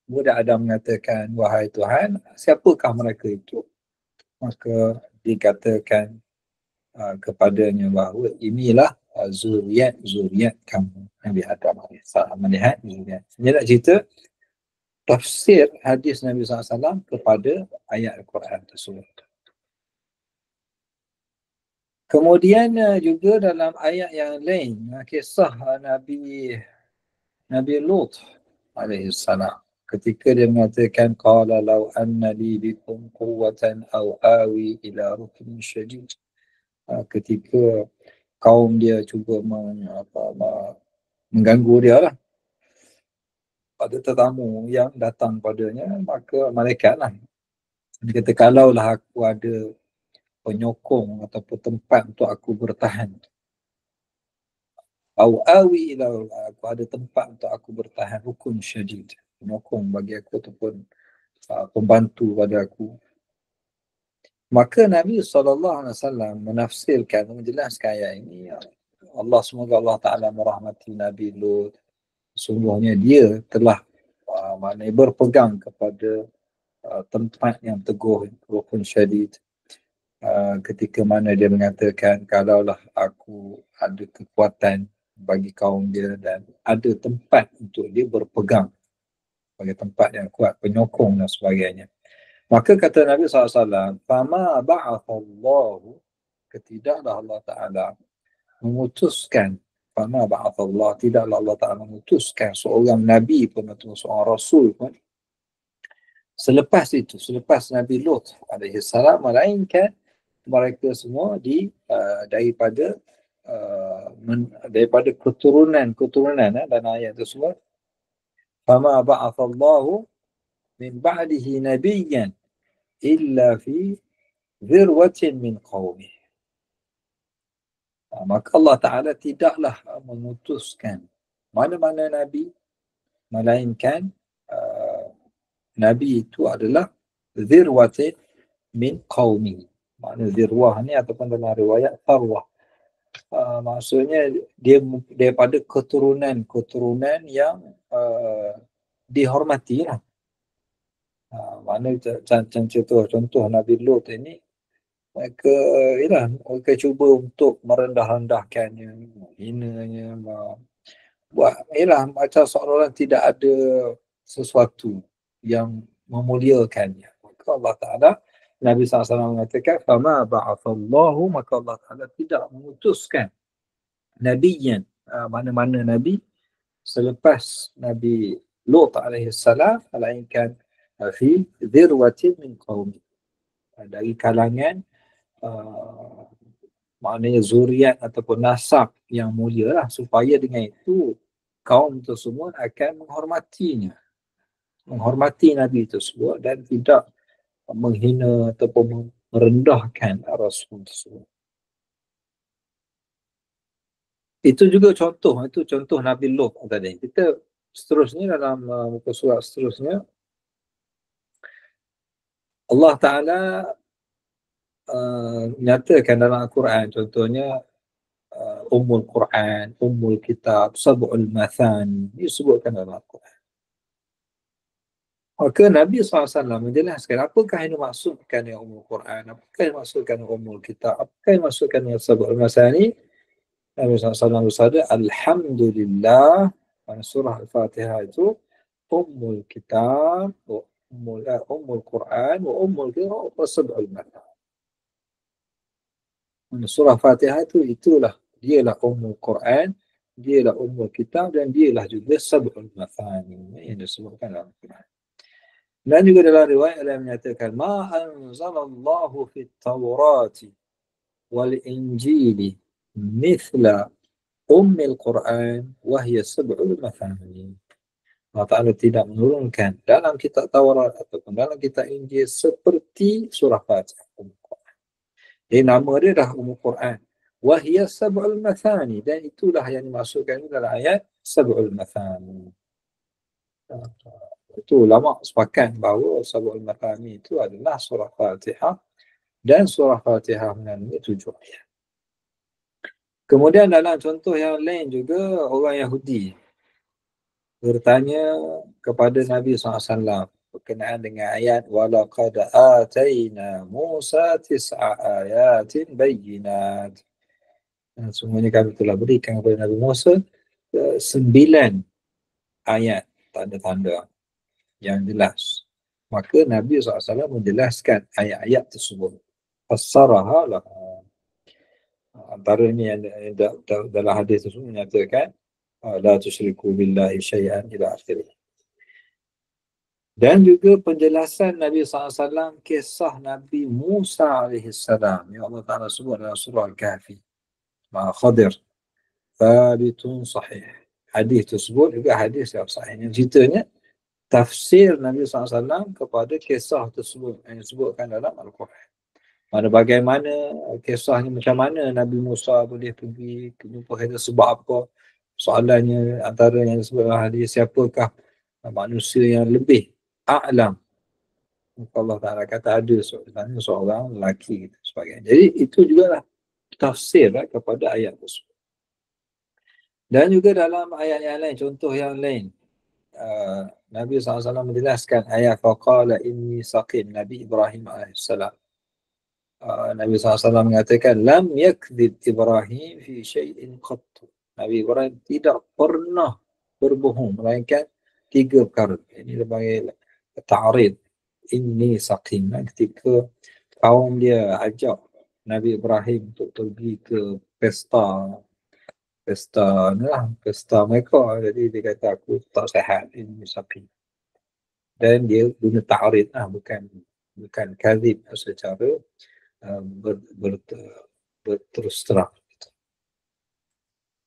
Kemudian Adam mengatakan, wahai Tuhan, siapakah mereka itu? Maka dikatakan kepadanya bahawa inilah zuriat kamu, Nabi Adam AS. Melihat zuriat. Dia nak cerita tafsir hadis Nabi SAW kepada ayat Al-Quran tersebut. Kemudian juga dalam ayat yang lain, kisah Nabi Lut alaihissalam, ketika dia mengatakan qala law anna li bikum quwwatan aw awi ila ruknin syadid, ketika kaum dia cuba mengganggu dia lah, pada tetamu yang datang padanya, maka malaikat lah. Dia kata, kalaulah aku ada penyokong ataupun tempat untuk aku bertahan. Au awi ila, aku ada tempat untuk aku bertahan, rukun syadid. Penyokong bagi aku ataupun pembantu pada aku. Maka Nabi SAW menafsirkan, menjelaskan ayat ini, semoga Allah Ta'ala merahmati Nabi Lut. Sungguhnya dia telah maknanya berpegang kepada tempat yang teguh, rukun syadid, ketika mana dia mengatakan kalaulah aku ada kekuatan bagi kaum dia dan ada tempat untuk dia berpegang sebagai tempat yang kuat, penyokong dan sebagainya. Maka kata Nabi SAW, fama ba'athallahu, ketidaklah Allah Ta'ala memutuskan, fama ba'athallah, tidaklah Allah Ta'ala memutuskan seorang Nabi pun atau seorang Rasul pun selepas itu, selepas Nabi Lut alaihissalam, melainkan mereka semua daripada keturunan dan ayat tersebut, fama ba'athallahu min ba'dihi nabiyyan illa fi dhirwatin min qawmih. Maka Allah Ta'ala tidaklah memutuskan mana-mana Nabi, melainkan Nabi itu adalah dhirwatin min qawmih. Makna dhirwah ni ataupun dalam riwayat farwah. Maksudnya dia daripada keturunan yang dihormati lah. Mana contoh Nabi Lut ini, mereka cuba untuk merendah-rendahkannya, hinanya, buat macam seolah-olah tidak ada sesuatu yang memuliakannya. Maka Allah Ta'ala, Nabi SAW mengatakan, fama ba'athallahu, maka Allah Ta'ala tidak memutuskan nabiyyan, mana-mana Nabi selepas Nabi Lut alaihi salam, melainkan fi dzirwatin min qaumi, dari kalangan maknanya zuriat ataupun nasab yang mulia lah, supaya dengan itu kaum tersebut akan menghormati Nabi tersebut dan tidak menghina ataupun merendahkan Rasul tersebut. Itu juga contoh Nabi Lut tadi. Kita seterusnya dalam muka surat seterusnya, Allah Ta'ala nyatakan dalam Al-Quran, contohnya Ummul Quran, Ummul Kitab, Sab'ul Mathani, disebutkan dalam Al-Quran. Maka Nabi SAW menjelaskan apakah yang dimaksudkan dengan Ummul Quran, apakah yang dimaksudkan dengan Ummul Kitab, apakah yang dimaksudkan dengan Sab'ul Mathani. Nabi SAW bersabda, Alhamdulillah, surah Al-Fatihah itu Ummul Kitab, Ummul Quran, wa Ummul Kitab, wa Sab'ul Mathani. Surah Fatihah dialah Ummul Quran, dialah Ummul Kitab, dan dialah juga Sab'ul Mathani yang disebutkan dalam Quran. Dan juga dalam riwayat yang menyatakan, Ma anzalallahu fit Tawrati wal Injili mithla Ummul Quran wahya Sab'ul Mathani. Allah Ta'ala tidak menurunkan dalam kitab Taurat ataupun dalam kitab Injil seperti surah Fatihah. Jadi nama dia dah Ummul Quran. Wahya Sab'ul Mathani. Dan itulah yang dimaksudkan dalam ayat Sab'ul Mathani. Itu ulama sepakat bahawa Sab'ul Mathani itu adalah surah Fatihah. Dan surah Fatihah mengandungi 7 ayat. Kemudian dalam contoh yang lain juga, orang Yahudi bertanya kepada Nabi SAW berkenaan dengan ayat walaqad atayna Musa 9 ayatin bayyinat. Semuanya kami telah berikan kepada Nabi Musa 9 ayat tanda-tanda yang jelas. Maka Nabi SAW menjelaskan ayat-ayat tersebut. Fassaraha laha. Antaranya yang dalam hadis tersebut menyatakan la tusyriku billahi syai'an ila akhirih. Dan juga penjelasan Nabi SAW kisah Nabi Musa AS yang Allah Ta'ala sebut dalam surah Al-Kahfi. Ma'a Khadir. Thabitun sahih. Hadis tersebut juga hadis yang sahih. Yang ceritanya tafsir Nabi SAW kepada kisah tersebut yang disebutkan dalam Al-Quran. Mana bagaimana kisahnya, macam mana Nabi Musa boleh pergi jumpa kita, sebab apa. Soalannya antara yang disebut dalam hadis, siapakah manusia yang lebih a'lam. Allah Ta'ala kata ada seorang lelaki sebagainya. Jadi itu juga lah tafsir kepada ayat tersebut. Dan juga dalam ayat yang lain, contoh yang lain, Nabi SAW menjelaskan ayat faqala inni saqim, Nabi Ibrahim AS. Nabi SAW mengatakan lam yakdzib Ibrahim fi syai'in qattu. Nabi Ibrahim tidak pernah berbohong melainkan 3 perkara. Ini sebagai ta'rid. Inni saqim, ketika kaum dia ajak Nabi Ibrahim untuk pergi ke pesta mereka. Jadi dia kata aku tak sihat, ini saqim. Dan dia guna ta'rid lah, bukan kadzib secara berterus terang.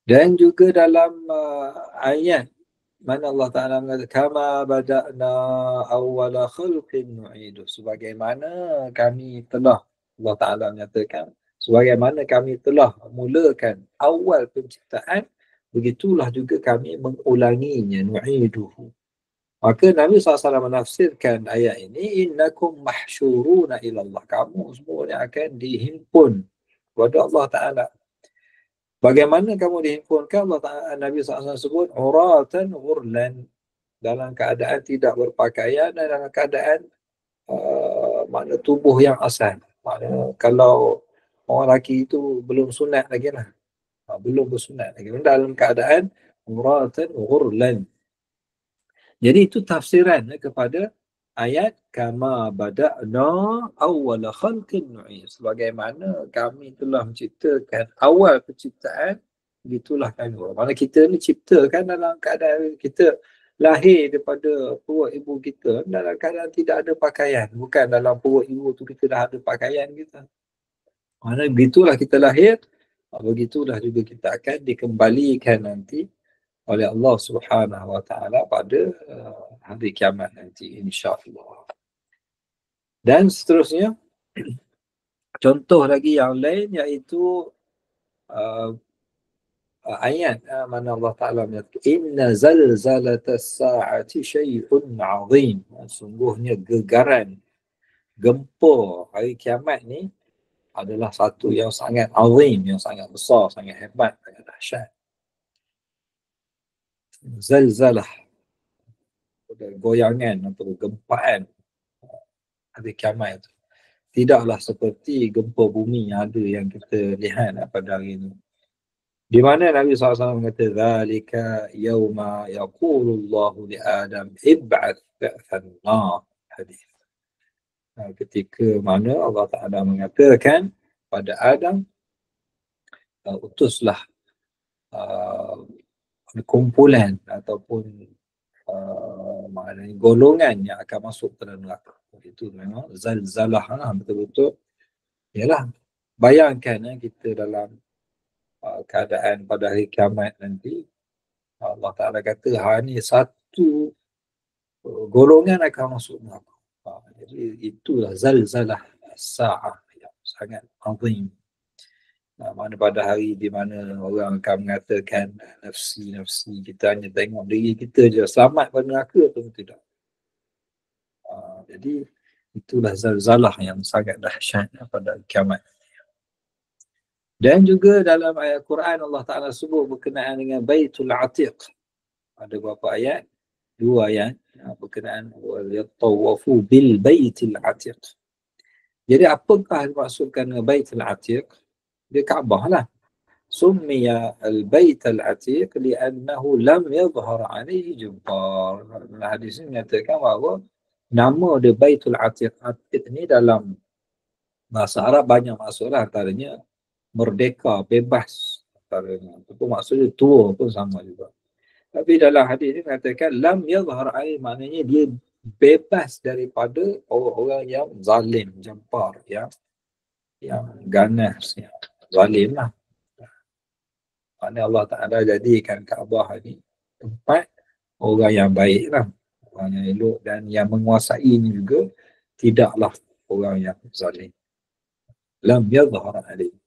Dan juga dalam ayat mana Allah Ta'ala mengatakan kama bada'na awwala khalqin nu'idu, sebagaimana kami telah, Allah Ta'ala menyatakan sebagaimana kami telah mulakan awal penciptaan, begitulah juga kami mengulanginya, nu'iduhu. Maka Nabi SAW menafsirkan ayat ini, innakum mahsyuruna ilallah, kamu semuanya akan dihimpun kepada Allah Ta'ala. Bagaimana kamu dihimpunkan? Allah Ta'ala, Nabi SAW sebut uratan ghurlan, dalam keadaan tidak berpakaian dan dalam keadaan makna tubuh yang asal. Makna kalau orang lelaki itu belum sunat lagi lah, belum bersunat lagi, dalam keadaan uratan ghurlan. Jadi itu tafsiran kepada ayat kama bada'na awwala khalqin nu'id, sebagaimana kami telah menciptakan awal penciptaan, begitulah kami orang. Mana kita ni ciptakan dalam keadaan kita lahir daripada perut ibu kita dalam keadaan tidak ada pakaian. Bukan dalam perut ibu tu kita dah ada pakaian kita. Mana begitulah kita lahir, begitulah juga kita akan dikembalikan nanti oleh Allah Subhanahu Wa Taala pada hari kiamat nanti, insya-Allah. Dan seterusnya, contoh lagi yang lain iaitu ayat mana Allah Ta'ala menyatakan inna zalzalatas sa'ati syai'un 'azim. Sungguhnya gegaran gempa hari kiamat ni adalah satu yang sangat azim, yang sangat besar, sangat hebat, sangat dahsyat. Zalzalah, goyangan atau gempaan hari kiamat itu tidaklah seperti gempa bumi yang ada yang kita lihat pada hari ini. Di mana Nabi SAW mengata zalika yauma yaqulu Allahu li Adam ib'ath ba'than nar. Hadis. Ketika mana Allah Ta'ala mengatakan pada Adam, utuslah kumpulan ataupun maknanya golongan yang akan masuk ke dalam neraka. Itu memang zalzalah betul-betul. Yalah, bayangkan kita dalam keadaan pada hari kiamat nanti, Allah Ta'ala kata ni satu golongan akan masuk neraka. Jadi itulah zalzalah sa'ah yang sangat azim. Mana pada hari di mana orang akan mengatakan nafsi, kita hanya tengok diri kita je, selamat pada neraka atau tidak. Jadi itulah zalzalah yang sangat dahsyat pada kiamat. Dan juga dalam ayat Quran Allah Ta'ala sebut berkenaan dengan Baitul Atiq. Ada beberapa ayat, 2 ayat berkenaan wal-yatawafu bil Baitil Atiq. Jadi apakah dimaksudkan dengan Baitul Atiq? Dia Kaabah lah. Summiya al-Bait al-Atiq li'annahu lam yadhhar 'alaihi jubbar. Hadis ini menyatakan bahawa nama dia Baitul Atiq. Atiq ni dalam bahasa Arab banyak maksudlah, antaranya merdeka, bebas, antaranya. Itu maksudnya tua pun sama juga. Tapi dalam hadis ini mengatakan lam yadhhar 'alaihi, maknanya dia bebas daripada orang-orang yang zalim, jabbar, yang ganas, yang zalim lah. Maknanya Allah Ta'ala jadikan Kaabah ni tempat orang yang baik lah, orang yang elok, dan yang menguasai ni juga tidaklah orang yang zalim. Lam yadhhar 'alaihi.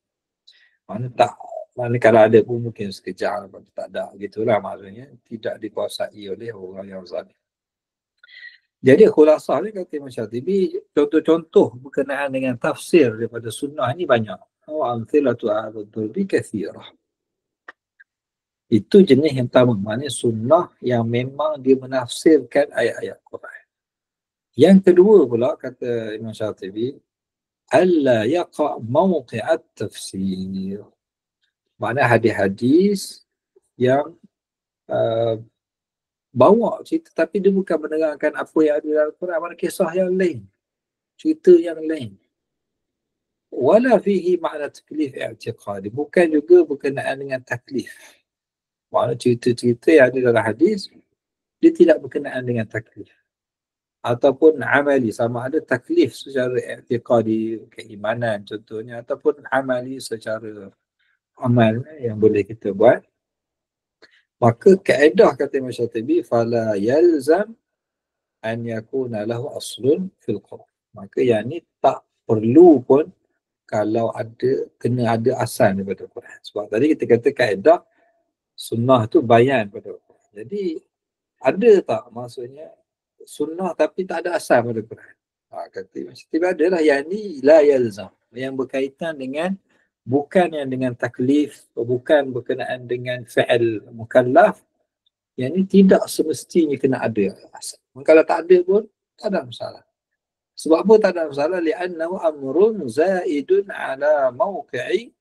Mana kalau ada pun mungkin sekejap, tak ada, gitulah maksudnya, tidak dikuasai oleh orang yang zalim. Jadi khulasah ni kata Imam Syatibi, contoh-contoh berkenaan dengan tafsir daripada sunnah ni banyak. Wa amthilatu al-dhurbi kathirah. Itu jenis yang pertama, maknanya sunnah yang memang dia menafsirkan ayat-ayat Quran. Yang kedua pula kata Imam Syatibi, alla yaqa' mawqi'at tafsir. Maknanya hadis-hadis yang bawa cerita tapi dia bukan menerangkan apa yang ada dalam Quran, mana kisah yang lain, cerita yang lain. Wala fihi makna taklif i'tiqadi, bukan juga berkenaan dengan taklif. Makna cerita-cerita yang ada dalam hadis dia tidak berkenaan dengan taklif ataupun amali, sama ada taklif secara i'tiqadi, keimanan contohnya, ataupun amali secara amal yang boleh kita buat. Maka kaedah kata Imam Syatibi, fala yalzam an yakuna lahu aslun fil Quran. Maka yang ni tak perlu pun kalau kena ada asal daripada Quran. Sebab tadi kita kata kaedah sunnah tu bayan pada Quran. Jadi ada tak maksudnya sunnah tapi tak ada asal pada Quran? Kata Imam Syatibi adalah yang ni la yalzam, yang berkaitan dengan bukan yang dengan taklif, bukan berkenaan dengan fi'il mukallaf, yang ini tidak semestinya kena ada asal. Kalau tak ada pun tak ada masalah. Sebab apa tak ada masalah? Li'annahu amrun zaidun ala mawqi'i,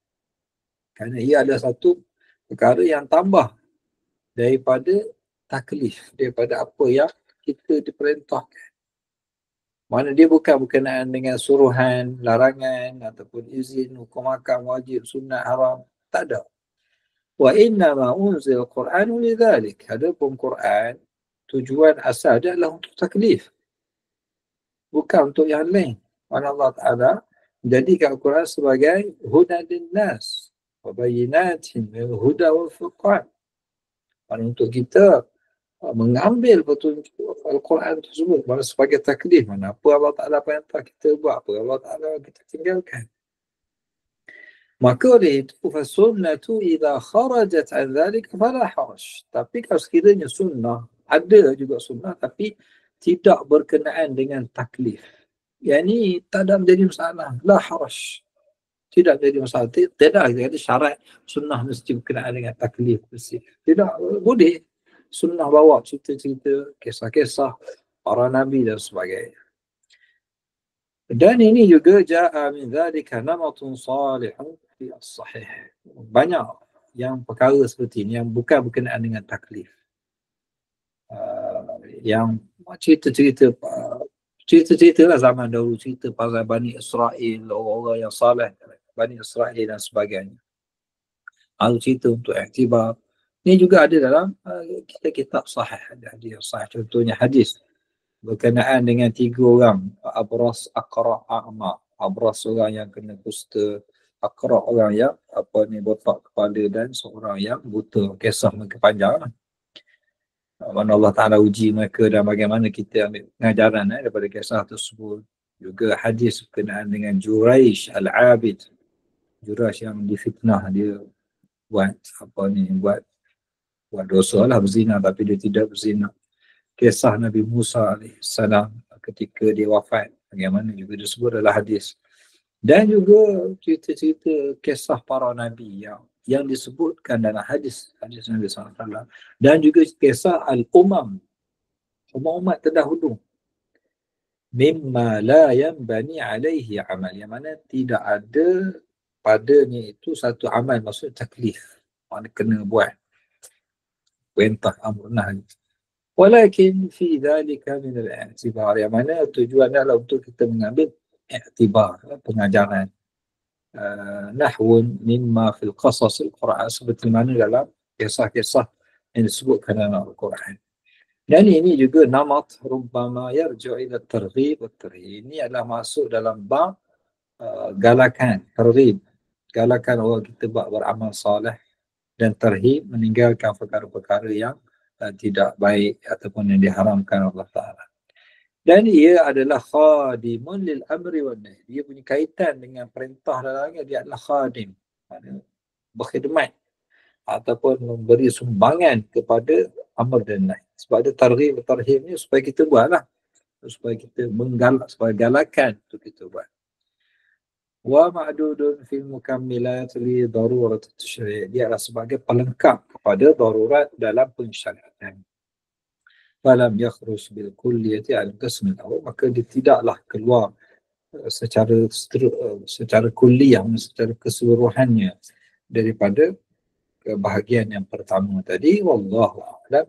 kerana ia ada satu perkara yang tambah daripada taklif, daripada apa yang kita diperintahkan. Mana dia bukan berkenaan dengan suruhan, larangan ataupun izin, hukum hakam, wajib, sunat, haram. Tak ada. Wa innama unzil Qur'anu lidzalik. Adapun Quran tujuan asal dia adalah untuk taklif, bukan untuk yang lain. Allah Ta'ala menjadikan Al-Quran sebagai hudan linnas wa bayyinatin minal huda wal furqan. Untuk kita mengambil petunjuk Al-Quran tersebut mana sebagai taklif, mana apa Allah Ta'ala perintah kita buat, apa Allah Ta'ala kita tinggalkan. Maka oleh itu fasunnatu idza kharajat an dzalika fala haraj. Tapi kalau sekiranya sunnah, ada juga sunnah tapi tidak berkenaan dengan taklif, yani tak ada menjadi masalah, la haraj, tidak menjadi masalah. Tidak ada syarat sunnah mesti berkenaan dengan taklif mesti. Tidak, boleh sunnah bawa cerita-cerita, kisah-kisah para nabi dan sebagainya. Dan ini juga ja'a min dzalika namatun salihun fi as-sahih. Banyak yang perkara seperti ini yang bukan berkenaan dengan taklif. Yang cerita-cerita lah zaman dahulu, cerita pasal Bani Israel, orang-orang yang saleh, Bani Israel dan sebagainya. Lalu cerita untuk iktibar. Ini juga ada dalam kitab sahih, ada hadis sahih. Contohnya hadis berkenaan dengan 3 orang, Abras, Aqra', A'ma. Abras orang yang kena kusta, Aqra' orang yang botak kepala, dan seorang yang buta. Kisah mereka panjang. Mana Allah Ta'ala uji mereka dan bagaimana kita ambil pengajaran daripada kisah tersebut. Juga hadis berkenaan dengan Juraish Al-Abid. Juraish yang difitnah, dia buat dosa lah, berzina, tapi dia tidak berzina. Kisah Nabi Musa AS ketika dia wafat, bagaimana juga disebut dalam hadis. Dan juga cerita-cerita kisah para Nabi yang disebutkan dalam hadis Nabi SAW. Dan juga kisah Al-Umam, umat terdahulu. Mimma la yanbani alaihi amal, yang mana tidak ada padanya itu satu amal, maksud taklif, mana kena buat perintah amr nahi. Walakin fi dhalika min al-i'tibar, yang mana tujuan adalah untuk kita mengambil i'tibar, pengajaran. Nahwun mimma fil qasas al-Quran, seperti mana dalam kisah-kisah yang disebutkan dalam Al-Quran. Dan ini juga namat rubbama yarju' ila targhib wa tarhib. Ini adalah masuk dalam bab galakan, targhib, galakan orang kita buat beramal saleh, dan tarhib, meninggalkan perkara-perkara yang tidak baik ataupun yang diharamkan Allah Ta'ala. Dan ia adalah khadimun lil amri wal nahi. Dia punya kaitan dengan perintah dan larangan, dia adalah khadim, berkhidmat ataupun memberi sumbangan kepada amr dan nahi. Sebab ada targhib tarhib ni supaya kita buatlah, supaya kita menggalak, supaya galakan untuk kita buat. Wa ma'dudun fil mukammilat li darurat at-tashri'. Dia adalah sebagai pelengkap kepada darurat dalam pensyariatan. Falam yakhruj bil kulliyati al-qism al-awwal, maka dia tidaklah keluar secara kulliyah, secara keseluruhannya daripada kebahagian yang pertama tadi. Wallahu a'lam.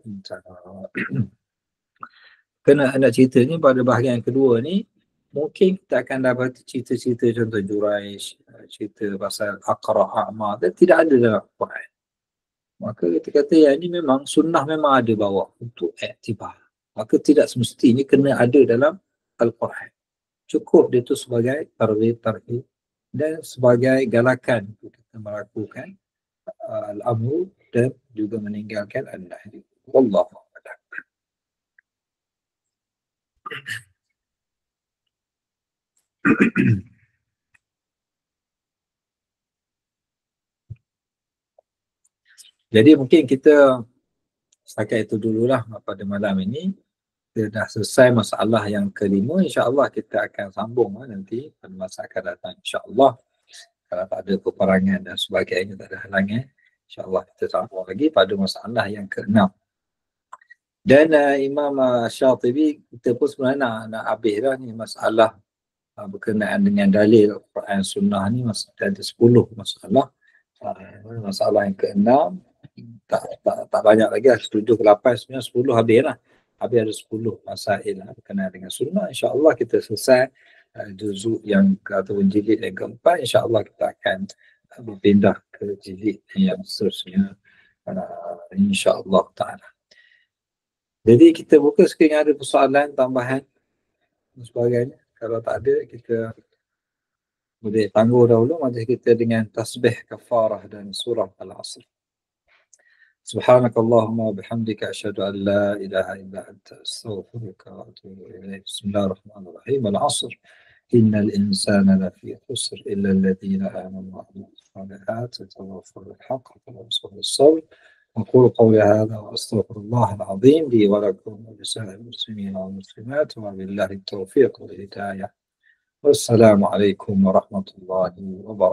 Kena nak cerita ni pada bahagian kedua ni, mungkin kita akan dapat cerita-cerita contoh Juraish, cerita pasal Aqra', A'ma, dan tidak ada dalam Quran. Maka kita kata yang ini memang sunnah memang ada bawa untuk iktibar. Maka tidak semestinya kena ada dalam Al-Quran. Cukup dia tu sebagai targhib dan sebagai galakan untuk kita melakukan al-amru dan juga meninggalkan an-nahy. Wallahu a'lam. Jadi mungkin kita setakat itu dululah pada malam ini. Kita dah selesai masalah yang kelima. InsyaAllah kita akan sambung nanti pada masa akan datang. InsyaAllah kalau tak ada peperangan dan sebagainya, tak ada halangan, InsyaAllah kita sambung lagi pada masalah yang ke-6. Dan Imam Syatibi, kita pun sebenarnya nak habis dah ni masalah berkenaan dengan dalil Quran Sunnah ni. Ada 10 masalah. Masalah yang ke-6 tak banyak lagi lah, 7 ke 8, sebenarnya 10 habis lah. Habis ada 10 masail berkenaan dengan sunnah. InsyaAllah kita selesai juzuk yang ataupun jilid yang keempat. InsyaAllah kita akan berpindah ke jilid yang seterusnya, insya-Allah taala. Jadi kita buka sekiranya ada persoalan tambahan dan sebagainya. Kalau tak ada, kita boleh tangguh dahulu majlis kita dengan tasbih kafarah dan surah Al-Asr. Subhanakallahumma bihamdika asyhadu an la ilaha illa anta astaghfiruka wa atubu ilaik. Bismillahirrahmanirrahim. Al-Asr. Innal insana lafi khusr illa alladhina amanu wa amilus solihat wa tawassaw bil haqq wa tawassaw bis sabr. أقول قولي هذا وأستغفر الله العظيم لي ولكم ولسائر المسلمين والمسلمات وبالله التوفيق والهداية والسلام عليكم ورحمة الله وبركاته.